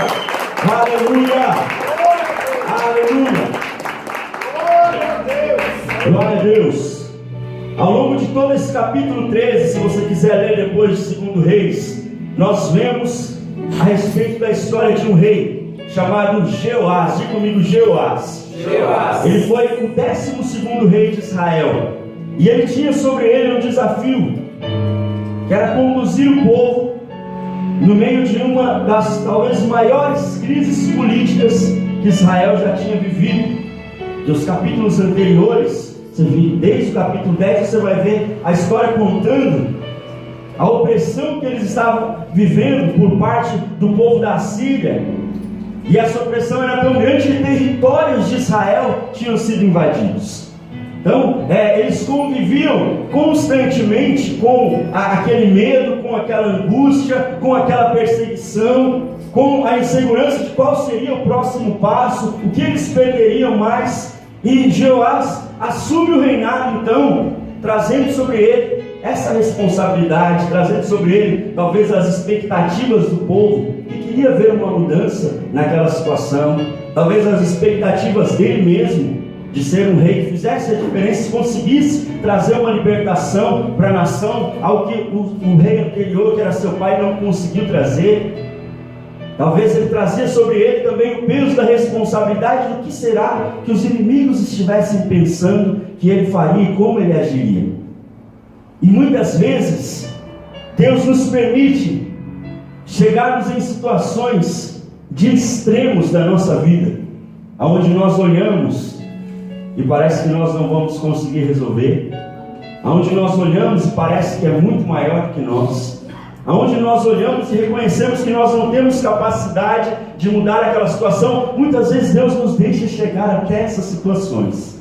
Aleluia! Aleluia! Glória a Deus! Ao longo de todo esse capítulo 13, se você quiser ler depois de 2 Reis, nós vemos a respeito da história de um rei chamado Jeoás. Diga comigo, Jeoás. Ele foi o 12º rei de Israel, e ele tinha sobre ele um desafio, que era conduzir o povo no meio de uma das talvez maiores crises políticas que Israel já tinha vivido. E os capítulos anteriores, você vê, desde o capítulo 10, você vai ver a história contando a opressão que eles estavam vivendo por parte do povo da Síria. E essa opressão era tão grande que territórios de Israel tinham sido invadidos. Então, eles conviviam constantemente com aquele medo, com aquela angústia, com aquela perseguição, com a insegurança de qual seria o próximo passo, o que eles perderiam mais. E Jeoás assume o reinado, então, trazendo sobre ele essa responsabilidade, trazendo sobre ele talvez as expectativas do povo, que queria ver uma mudança naquela situação, talvez as expectativas dele mesmo, de ser um rei que fizesse a diferença, conseguisse trazer uma libertação para a nação, algo que o rei anterior, que era seu pai, não conseguiu trazer. Talvez ele trazia sobre ele também o peso da responsabilidade do que será que os inimigos estivessem pensando que ele faria e como ele agiria. E muitas vezes Deus nos permite chegarmos em situações de extremos da nossa vida, onde nós olhamos e parece que nós não vamos conseguir resolver, onde nós olhamos e parece que é muito maior que nós, onde nós olhamos e reconhecemos que nós não temos capacidade de mudar aquela situação. Muitas vezes Deus nos deixa chegar até essas situações,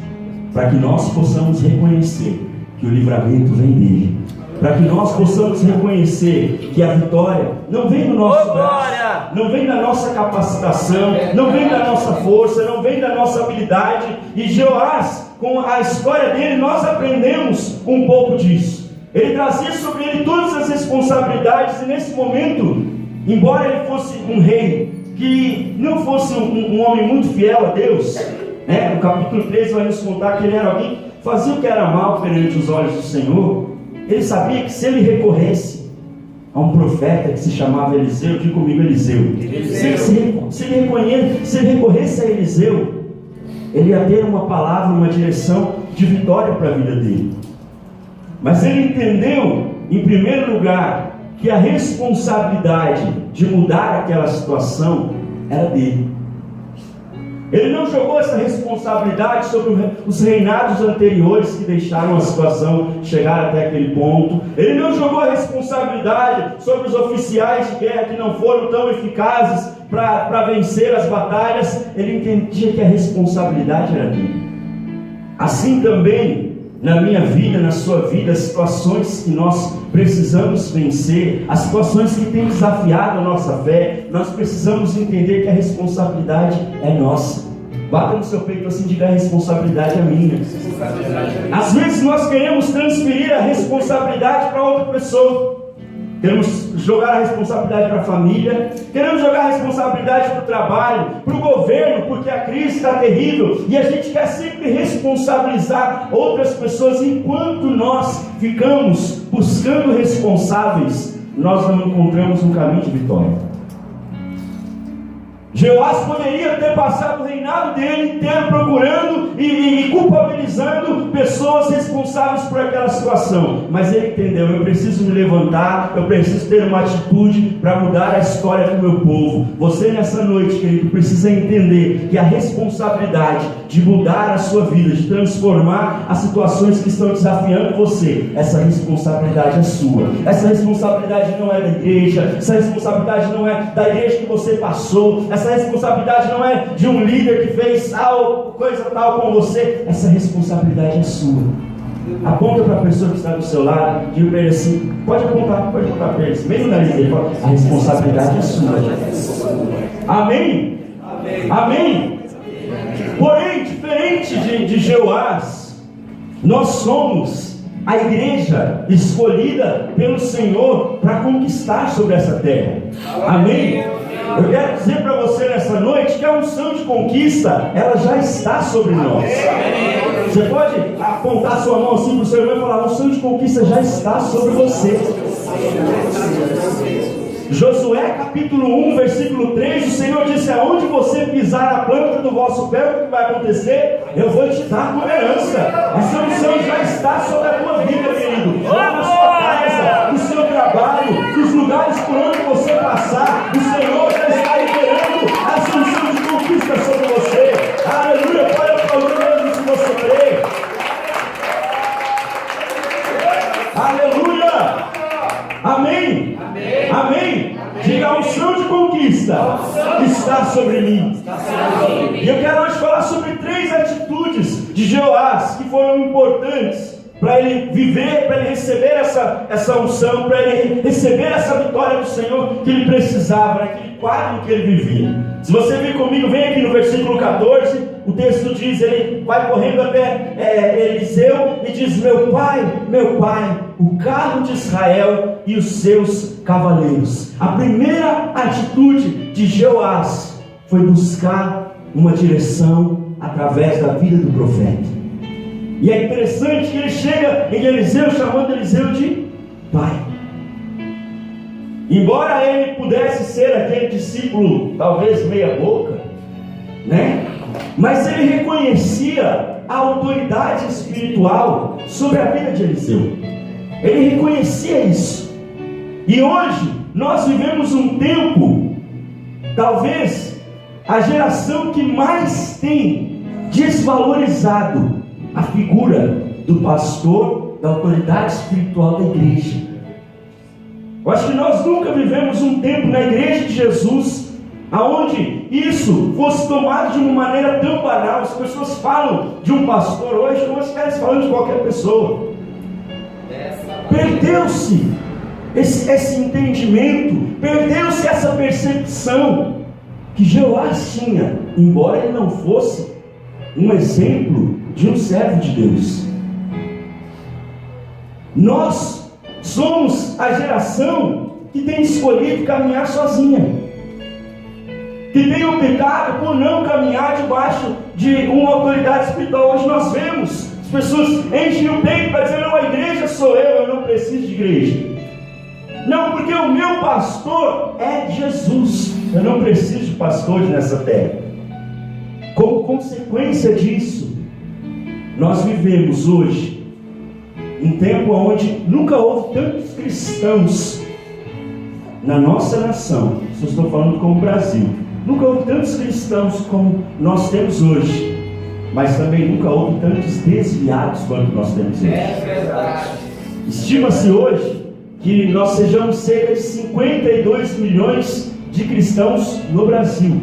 para que nós possamos reconhecer que o livramento vem dele, para que nós possamos reconhecer que a vitória não vem do nosso braço, não vem da nossa capacitação, não vem da nossa força, não vem da nossa habilidade. E Jeoás, com a história dele, nós aprendemos um pouco disso. Ele trazia sobre ele todas as responsabilidades, e nesse momento, embora ele fosse um rei que não fosse um homem muito fiel a Deus, o capítulo 13 vai nos contar que ele era alguém que fazia o que era mal perante os olhos do Senhor. Ele sabia que se ele recorresse a um profeta que se chamava Eliseu, diga comigo, Eliseu. Se ele recorresse a Eliseu, ele ia ter uma palavra, uma direção de vitória para a vida dele. Mas ele entendeu, em primeiro lugar, que a responsabilidade de mudar aquela situação era dele. Ele não jogou essa responsabilidade sobre os reinados anteriores que deixaram a situação chegar até aquele ponto. Ele não jogou a responsabilidade sobre os oficiais de guerra que não foram tão eficazes para vencer as batalhas. Ele entendia que a responsabilidade era dele. Assim também, na minha vida, na sua vida, as situações que nós precisamos vencer, as situações que têm desafiado a nossa fé, nós precisamos entender que a responsabilidade é nossa. Bata no seu peito assim, diga: a responsabilidade é minha. Às vezes nós queremos transferir a responsabilidade para outra pessoa. Queremos jogar a responsabilidade para a família, queremos jogar a responsabilidade para o trabalho, para o governo, porque a crise está terrível, e a gente quer sempre responsabilizar outras pessoas. Enquanto nós ficamos buscando responsáveis, nós não encontramos um caminho de vitória. Jeoás poderia ter passado o reinado dele inteiro procurando e culpabilizando pessoas responsáveis por aquela situação, mas ele entendeu: eu preciso me levantar, eu preciso ter uma atitude para mudar a história do meu povo. Você nessa noite, querido, precisa entender que a responsabilidade de mudar a sua vida, de transformar as situações que estão desafiando você, essa responsabilidade é sua. Essa responsabilidade não é da igreja, essa responsabilidade não é da igreja que você passou, essa responsabilidade não é de um líder que fez coisa tal com você. Essa responsabilidade é sua. Aponta para a pessoa que está do seu lado e diga para ele assim: pode apontar para ele, mesmo na lista dele, a responsabilidade é sua. Amém? Amém? Porém, diferente de Jeoás, nós somos a igreja escolhida pelo Senhor para conquistar sobre essa terra. Amém? Eu quero dizer para você nessa noite que a unção de conquista, ela já está sobre nós. Você pode apontar sua mão assim para o seu irmão e falar: a unção de conquista já está sobre você. Josué capítulo 1, versículo 3, o Senhor disse: aonde você pisar a planta do vosso pé, o que vai acontecer? Eu vou te dar como herança. Essa unção já está sobre a tua vida, querido. Lá na sua casa, no seu trabalho, nos lugares por onde você passar, o Senhor já está liberando essa unção de conquista sobre você. Aleluia, pode aplaudir mesmo se você crê. Aleluia, amém. Amém? Diga: a unção de conquista está sobre mim. E eu quero hoje falar sobre 3 atitudes de Jeoás que foram importantes para ele viver, para ele receber essa unção, para ele receber essa vitória do Senhor que ele precisava, naquele quadro que ele vivia. Se você vir comigo, vem aqui no versículo 14, o texto diz, ele vai correndo até Eliseu e diz: meu pai, o carro de Israel e os seus cavaleiros. A primeira atitude de Jeoás foi buscar uma direção através da vida do profeta. E é interessante que ele chega em Eliseu, chamando Eliseu de pai. Embora ele pudesse ser aquele discípulo, talvez meia boca, né? Mas ele reconhecia a autoridade espiritual sobre a vida de Eliseu. Ele reconhecia isso. E hoje nós vivemos um tempo, talvez a geração que mais tem desvalorizado a figura do pastor, da autoridade espiritual da igreja. Eu acho que nós nunca vivemos um tempo na igreja de Jesus aonde isso fosse tomado de uma maneira tão banal. As pessoas falam de um pastor hoje como se estivessem falando de qualquer pessoa. Perdeu-se esse entendimento, perdeu-se essa percepção que Jeoás tinha, embora ele não fosse um exemplo de um servo de Deus. Nós somos a geração que tem escolhido caminhar sozinha, que tem optado por não caminhar debaixo de uma autoridade espiritual. Hoje nós vemos as pessoas enchem o peito para dizer: não, a igreja sou eu não preciso de igreja. Não, porque o meu pastor é Jesus, eu não preciso de pastores nessa terra. Como consequência disso, nós vivemos hoje um tempo onde nunca houve tantos cristãos na nossa nação. Se eu estou falando como Brasil, nunca houve tantos cristãos como nós temos hoje, mas também nunca houve tantos desviados quanto nós temos hoje. É verdade. Estima-se hoje que nós sejamos cerca de 52 milhões de cristãos no Brasil.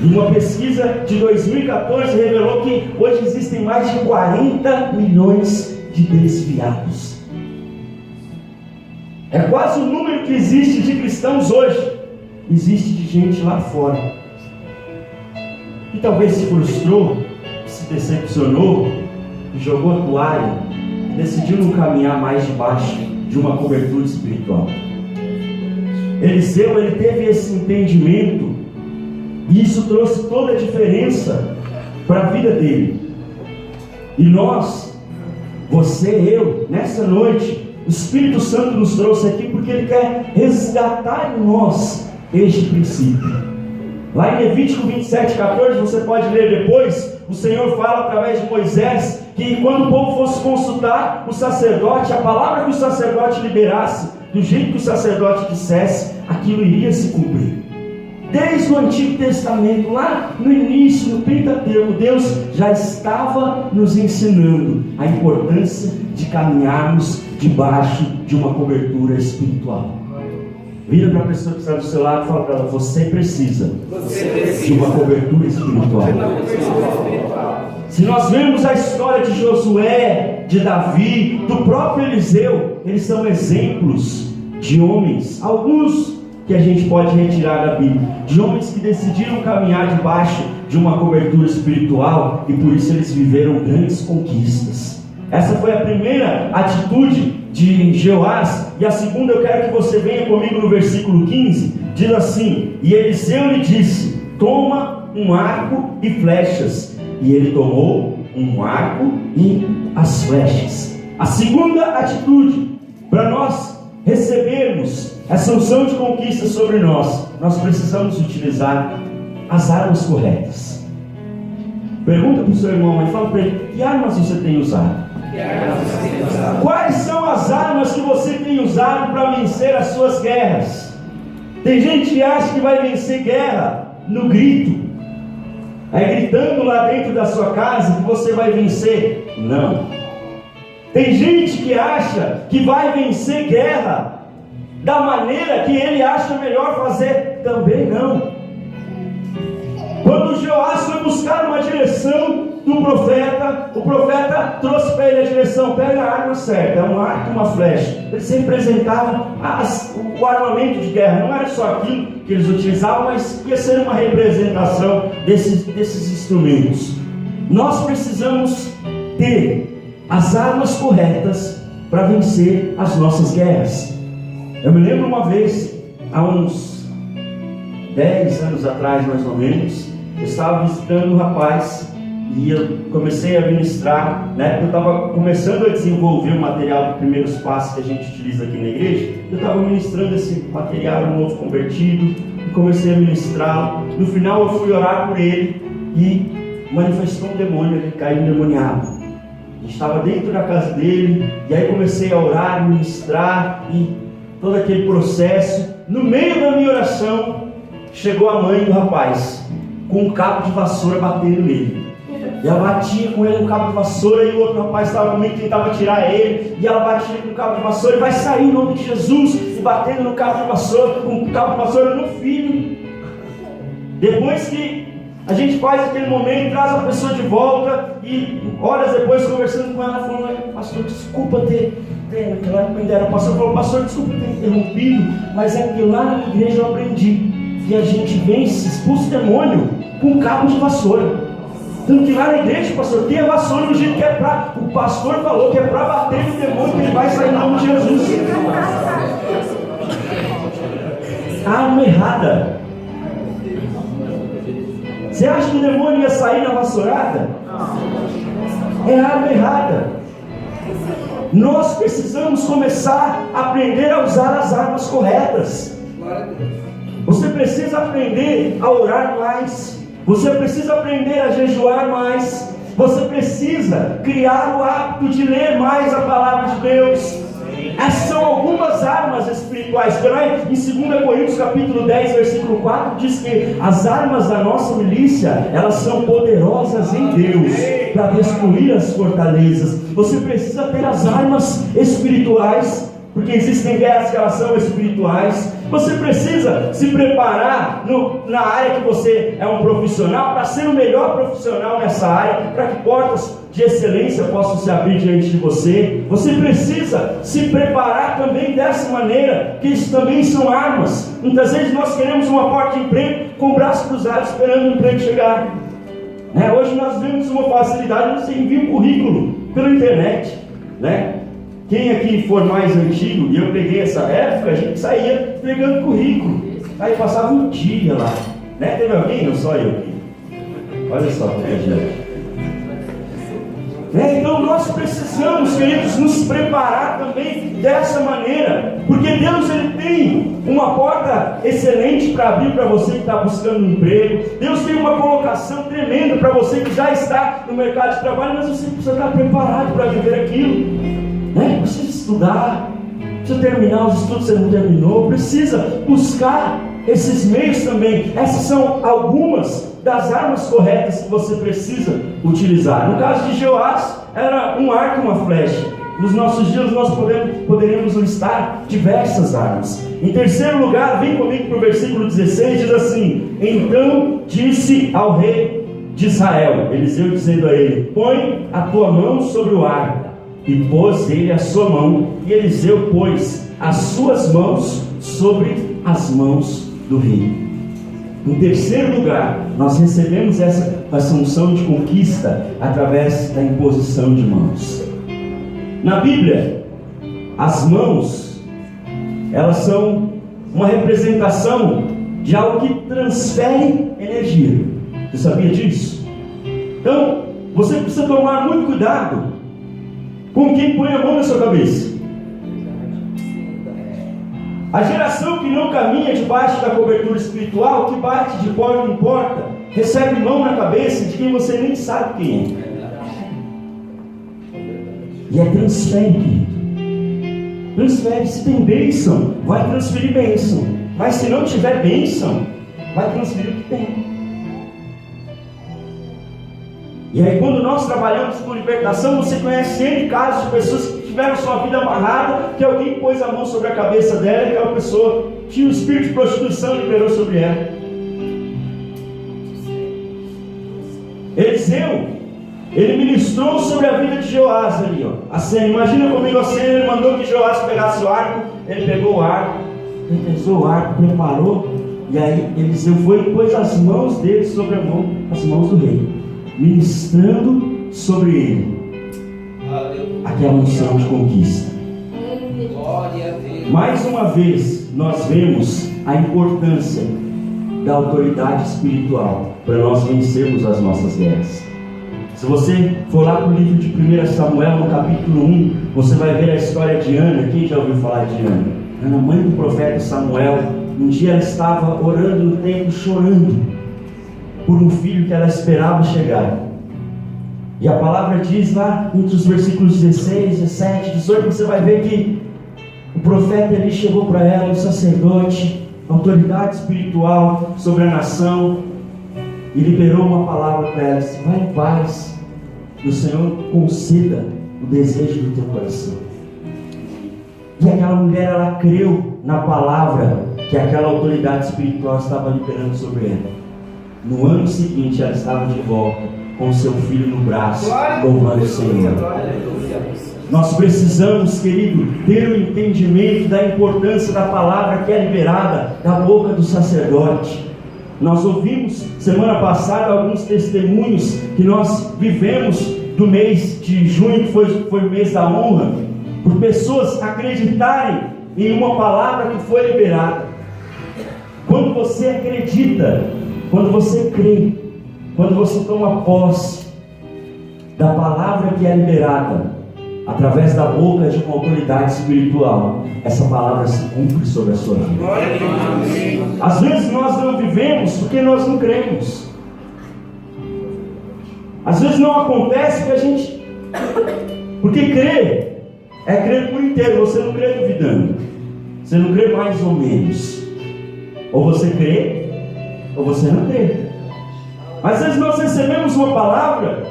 E uma pesquisa de 2014 revelou que hoje existem mais de 40 milhões de desviados. É quase o número que existe de cristãos hoje. Existe de gente lá fora que talvez se frustrou, se decepcionou, jogou a toalha e decidiu não caminhar mais debaixo de uma cobertura espiritual. Eliseu, ele teve esse entendimento, e isso trouxe toda a diferença para a vida dele. E nós, você, eu, nessa noite, o Espírito Santo nos trouxe aqui porque ele quer resgatar em nós este princípio. Lá em Levítico 27:14, você pode ler depois, o Senhor fala através de Moisés que quando o povo fosse consultar o sacerdote, a palavra que o sacerdote liberasse, do jeito que o sacerdote dissesse, aquilo iria se cumprir. Desde o Antigo Testamento, lá no início, no Pentateuco, Deus já estava nos ensinando a importância de caminharmos debaixo de uma cobertura espiritual. Vira para a pessoa que está do seu lado e fala para ela: você precisa de uma cobertura espiritual. Se nós vemos a história de Josué, de Davi, do próprio Eliseu, eles são exemplos de homens, alguns que a gente pode retirar da Bíblia, de homens que decidiram caminhar debaixo de uma cobertura espiritual, e por isso eles viveram grandes conquistas. Essa foi a primeira atitude de Jeoás. E a segunda, eu quero que você venha comigo no versículo 15. diz assim: e Eliseu lhe disse: toma um arco e flechas. E ele tomou um arco e as flechas. A segunda atitude para nós recebermos essa unção de conquista sobre nós precisamos utilizar as armas corretas. Pergunta para o seu irmão, mas fala para ele: que armas você tem usado? Quais são as armas que você tem usado para vencer as suas guerras? Tem gente que acha que vai vencer guerra no grito, gritando lá dentro da sua casa que você vai vencer. Não. Tem gente que acha que vai vencer guerra da maneira que ele acha melhor fazer. Também não. Quando Joás foi buscar uma direção do profeta, o profeta trouxe para ele a direção: pega a arma certa, é um arco e uma flecha. Eles representavam o armamento de guerra. Não era só aquilo que eles utilizavam, mas ia ser uma representação desses instrumentos. Nós precisamos ter as armas corretas para vencer as nossas guerras. Eu me lembro uma vez, há uns 10 anos atrás mais ou menos, eu estava visitando um rapaz e eu comecei a ministrar, eu estava começando a desenvolver o material de primeiros passos que a gente utiliza aqui na igreja. Eu estava ministrando esse material a um novo convertido e comecei a ministrar. No final eu fui orar por ele e manifestou um demônio, ele caiu endemoniado. A gente estava dentro da casa dele e aí comecei a orar, ministrar e todo aquele processo. No meio da minha oração, chegou a mãe do rapaz com um cabo de vassoura batendo nele. E ela batia com ele com um cabo de vassoura, e o outro rapaz estava comigo, tentava tirar ele, e ela batia com o cabo de vassoura: e vai sair em nome de Jesus, e batendo no cabo de vassoura, com o cabo de vassoura no filho. Depois que a gente faz aquele momento, traz a pessoa de volta, e horas depois conversando com ela, falando: pastor, desculpa ter naquela época ainda era pastor, falou: pastor, desculpa ter interrompido, mas é que lá na igreja eu aprendi que a gente vence, expulsa o demônio com cabo de vassoura. Tanto que lá na igreja, pastor, tem a vassoura do jeito que é para. O pastor falou que é para bater no demônio, que ele vai sair em nome de Jesus. Arma errada. Você acha que o demônio ia sair na vassourada? É arma errada. Nós precisamos começar a aprender a usar as armas corretas. Você precisa aprender a orar mais. Você precisa aprender a jejuar mais. Você precisa criar o hábito de ler mais a palavra de Deus. Essas são algumas armas espirituais. Em 2 Coríntios capítulo 10, versículo 4, diz que as armas da nossa milícia, elas são poderosas em Deus para destruir as fortalezas. Você precisa ter as armas espirituais, porque existem guerras que elas são espirituais. Você precisa se preparar na área que você é um profissional, para ser o melhor profissional nessa área, para que portas de excelência possam se abrir diante de você. Você precisa se preparar também dessa maneira, que isso também são armas. Muitas vezes nós queremos uma porta de emprego com o braço cruzado, esperando o emprego chegar. Hoje nós vemos uma facilidade, você envia um currículo pela internet, Quem aqui for mais antigo, e eu peguei essa época, a gente saía pegando currículo, aí passava um dia lá, Teve alguém? Não só eu aqui. Olha só, gente. Então nós precisamos, queridos, nos preparar também dessa maneira, porque Deus ele tem uma porta excelente para abrir para você que está buscando um emprego. Deus tem uma colocação tremenda para você que já está no mercado de trabalho, mas você precisa estar preparado para viver aquilo. Precisa estudar, precisa terminar os estudos que você não terminou, precisa buscar esses meios também. Essas são algumas das armas corretas que você precisa utilizar. No caso de Joás, era um arco e uma flecha. Nos nossos dias nós poderíamos listar diversas armas. Em terceiro lugar, vem comigo para o versículo 16, diz assim: então disse ao rei de Israel, Eliseu dizendo a ele: põe a tua mão sobre o arco. E pôs ele a sua mão, e Eliseu pôs as suas mãos sobre as mãos do rei. Em terceiro lugar, nós recebemos essa unção de conquista através da imposição de mãos. Na Bíblia, as mãos, elas são uma representação de algo que transfere energia. Você sabia disso? Então, você precisa tomar muito cuidado com quem põe a mão na sua cabeça. A geração que não caminha debaixo da cobertura espiritual, que bate de porta em porta, recebe mão na cabeça de quem você nem sabe quem é. E é transfere, querido. Transfere. Se tem bênção, vai transferir bênção. Mas se não tiver bênção, vai transferir o que tem. E aí, quando nós trabalhamos com libertação, você conhece N casos de pessoas que tiveram sua vida amarrada, que alguém pôs a mão sobre a cabeça dela e aquela pessoa tinha um espírito de prostituição e liberou sobre ela. Eliseu, ele ministrou sobre a vida de Joás ali, ó. A cena, imagina comigo a cena, ele mandou que Joás pegasse o arco, ele pegou o arco, ele pesou o arco, preparou, e aí Eliseu foi e pôs as mãos dele sobre as mãos do rei, ministrando sobre ele aquela unção de conquista. Mais uma vez nós vemos a importância da autoridade espiritual para nós vencermos as nossas guerras. Se você for lá para o livro de 1 Samuel, no capítulo 1, você vai ver a história de Ana. Quem já ouviu falar de Ana? Ana, mãe do profeta Samuel. Um dia ela estava orando no templo, chorando por um filho que ela esperava chegar. E a palavra diz lá, entre os versículos 16, 17, 18, você vai ver que o profeta ali chegou para ela, o sacerdote, autoridade espiritual sobre a nação, e liberou uma palavra para ela: disse, vai em paz, e o Senhor conceda o desejo do teu coração. E aquela mulher, ela creu na palavra que aquela autoridade espiritual estava liberando sobre ela. No ano seguinte, ela estava de volta com o seu filho no braço, louvando o Senhor. Nós precisamos, querido, ter o entendimento da importância da palavra que é liberada da boca do sacerdote. Nós ouvimos semana passada alguns testemunhos que nós vivemos do mês de junho, que foi o mês da honra, por pessoas acreditarem em uma palavra que foi liberada. Quando você acredita, quando você crê, quando você toma posse da palavra que é liberada através da boca de uma autoridade espiritual, essa palavra se cumpre sobre a sua vida. Às vezes nós não vivemos porque nós não cremos. Às vezes não acontece porque crer é crer por inteiro. Você não crê duvidando, você não crê mais ou menos. Ou você crê ou você não crê. Às vezes nós recebemos uma palavra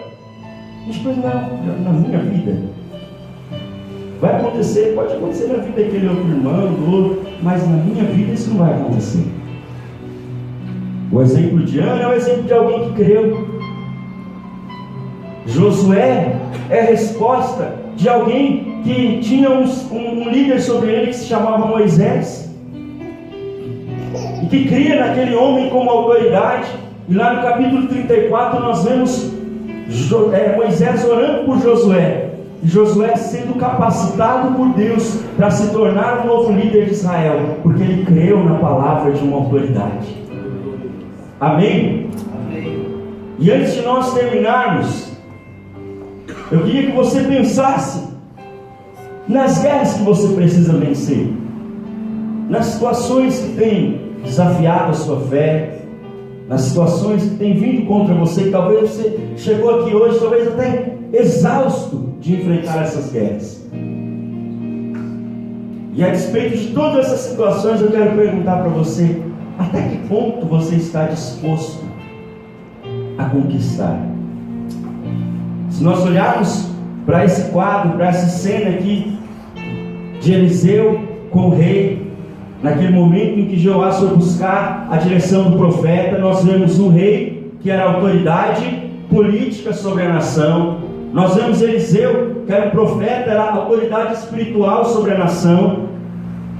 e depois, não, na minha vida vai acontecer, pode acontecer na vida daquele outro irmão, do outro, mas na minha vida isso não vai acontecer. O exemplo de Ana é o exemplo de alguém que creu. Josué é a resposta de alguém que tinha um líder sobre ele que se chamava Moisés, e que cria naquele homem como autoridade. E lá no capítulo 34 nós vemos Moisés orando por Josué, e Josué sendo capacitado por Deus para se tornar o novo líder de Israel, porque ele creu na palavra de uma autoridade. Amém? Amém. E antes de nós terminarmos, eu queria que você pensasse nas guerras que você precisa vencer, nas situações que têm desafiado a sua fé, nas situações que têm vindo contra você, que talvez você chegou aqui hoje, talvez até exausto de enfrentar essas guerras. E a despeito de todas essas situações, eu quero perguntar para você: até que ponto você está disposto a conquistar? Se nós olharmos para esse quadro, para essa cena aqui de Eliseu com o rei, naquele momento em que Joás foi buscar a direção do profeta, nós vemos um rei que era autoridade política sobre a nação. Nós vemos Eliseu, que era um profeta, era autoridade espiritual sobre a nação.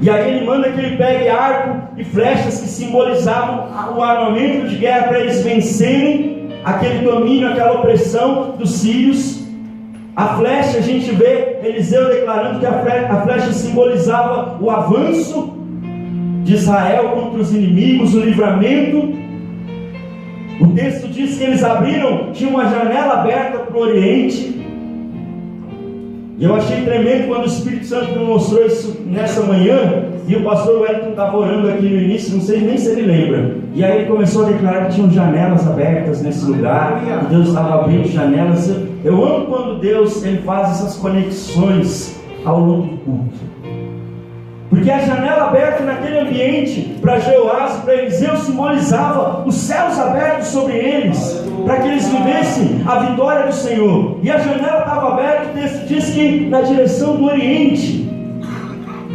E aí ele manda que ele pegue arco e flechas que simbolizavam o armamento de guerra para eles vencerem aquele domínio, aquela opressão dos sírios. A flecha, a gente vê Eliseu declarando que a flecha simbolizava o avanço de Israel contra os inimigos, o livramento. O texto diz que eles abriram, tinha uma janela aberta para o Oriente. E eu achei tremendo quando o Espírito Santo me mostrou isso nessa manhã. E o pastor Wellington estava orando aqui no início, não sei nem se ele lembra. E aí ele começou a declarar que tinham janelas abertas nesse lugar, que Deus estava abrindo janelas. Eu amo quando Deus ele faz essas conexões ao longo do culto. Porque a janela aberta naquele ambiente, para Jeoás e para Eliseu, simbolizava os céus abertos sobre eles, para que eles vivessem a vitória do Senhor. E a janela estava aberta, o texto diz que na direção do Oriente,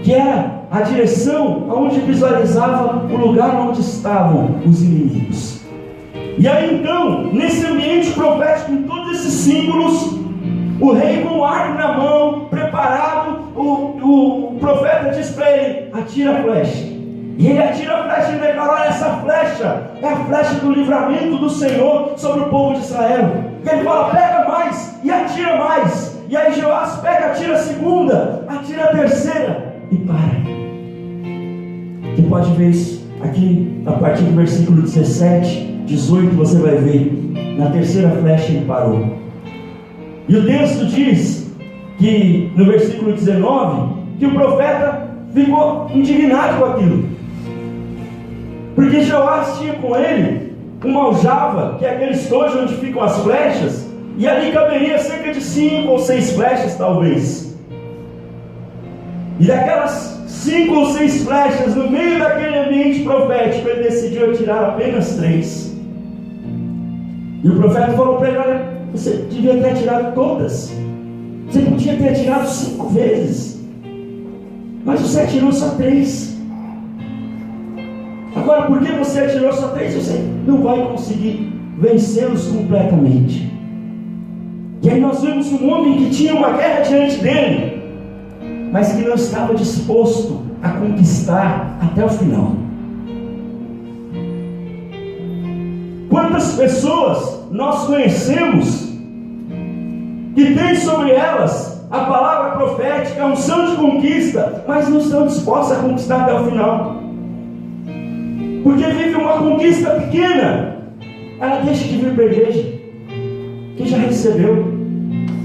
que era a direção onde visualizava o lugar onde estavam os inimigos. E aí então, nesse ambiente profético, com todos esses símbolos, o rei com o arco na mão, preparado, o profeta diz para ele: atira a flecha. E ele atira a flecha e declara: olha, essa flecha é a flecha do livramento do Senhor sobre o povo de Israel. E ele fala: pega mais e atira mais. E aí Jeoás pega, atira a segunda, atira a terceira e para. Você pode ver isso aqui a partir do versículo 17, 18, você vai ver. Na terceira flecha ele parou. E o texto diz que no versículo 19, que o profeta ficou indignado com aquilo, porque Jeoás tinha com ele uma aljava, que é aquele estojo onde ficam as flechas, e ali caberia cerca de 5 ou 6 flechas talvez. E daquelas 5 ou 6 flechas, no meio daquele ambiente profético, ele decidiu atirar apenas 3. E o profeta falou para ele: olha, você devia ter atirado todas. Você podia ter atirado 5 vezes, mas você atirou só 3. Agora, por que você atirou só 3? Você não vai conseguir vencê-los completamente. E aí nós vemos um homem que tinha uma guerra diante dele, mas que não estava disposto a conquistar até o final. Quantas pessoas nós conhecemos que tem sobre elas a palavra profética, a unção de conquista, mas não estão dispostas a conquistar até o final? Porque vive uma conquista pequena, ela deixa de vir para a igreja. Quem já recebeu,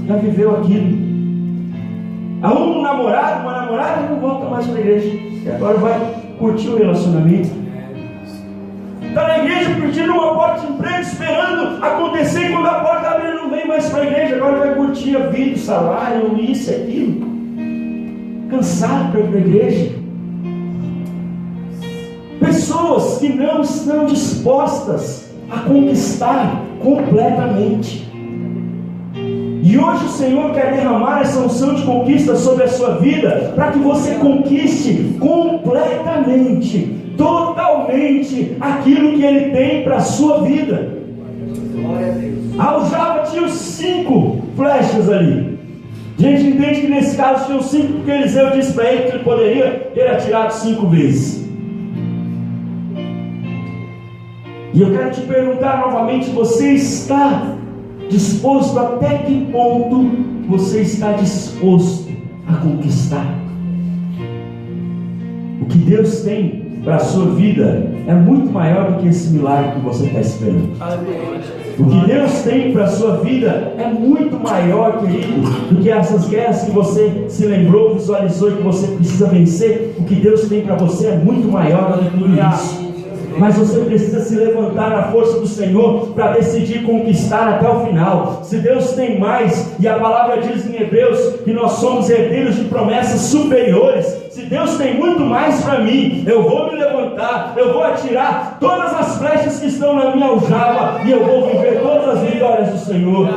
já viveu aquilo. Há um namorado, uma namorada, não volta mais para a igreja, e agora vai curtir o relacionamento. Está na igreja curtindo uma porta de emprego, esperando acontecer, e quando a porta abre, ele não vem mais para a igreja, agora vai curtir a vida, o salário, isso e aquilo. Cansado para ir para a igreja. Pessoas que não estão dispostas a conquistar completamente. E hoje o Senhor quer derramar essa unção de conquista sobre a sua vida, para que você conquiste completamente, totalmente aquilo que Ele tem para a sua vida. A aljava tinha 5 flechas ali. A gente entende que nesse caso tinham 5, porque Eliseu disse para ele que ele poderia ter atirado 5 vezes. E eu quero te perguntar novamente: você está disposto? Até que ponto você está disposto a conquistar? O que Deus tem para a sua vida é muito maior do que esse milagre que você está esperando. O que Deus tem para a sua vida é muito maior, querido, do que essas guerras que você se lembrou, visualizou e que você precisa vencer. O que Deus tem para você é muito maior do que tudo isso. Mas você precisa se levantar na força do Senhor para decidir conquistar até o final. Se Deus tem mais, e a palavra diz em Hebreus que nós somos herdeiros de promessas superiores, se Deus tem muito mais para mim, eu vou me levantar, eu vou atirar todas as flechas que estão na minha aljava, e eu vou viver todas as vitórias do Senhor.